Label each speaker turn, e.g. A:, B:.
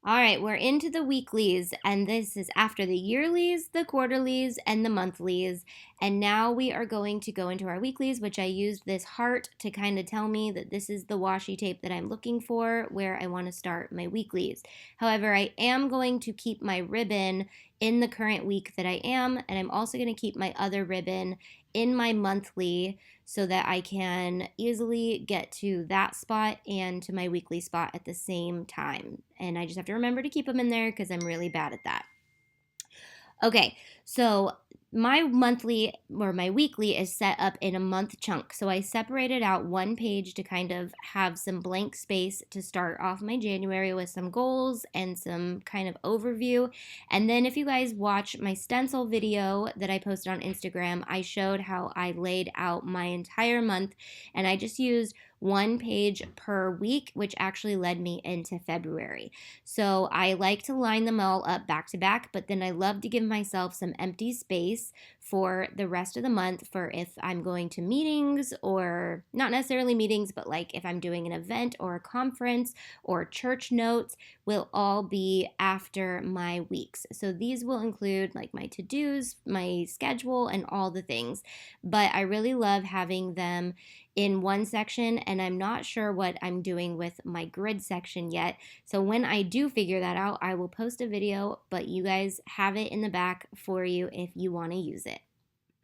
A: All right, we're into the weeklies, and this is after the yearlies, the quarterlies, and the monthlies. And now we are going to go into our weeklies, which I used this heart to kind of tell me that this is the washi tape that I'm looking for where I want to start my weeklies. However, I am going to keep my ribbon in the current week that I am, and I'm also going to keep my other ribbon in my monthly so that I can easily get to that spot and to my weekly spot at the same time. And I just have to remember to keep them in there because I'm really bad at that. Okay, so my monthly or my weekly is set up in a month chunk. So I separated out one page to kind of have some blank space to start off my January with some goals and some kind of overview. And then if you guys watch my stencil video that I posted on Instagram, I showed how I laid out my entire month, and I just used one page per week, which actually led me into February. So I like to line them all up back to back, but then I love to give myself some empty space for the rest of the month for if I'm going to meetings, or not necessarily meetings, but like if I'm doing an event or a conference, or church notes will all be after my weeks. So these will include like my to-dos, my schedule, and all the things. But I really love having them in one section, and I'm not sure what I'm doing with my grid section yet. So when I do figure that out, I will post a video, but you guys have it in the back for you if you want to use it.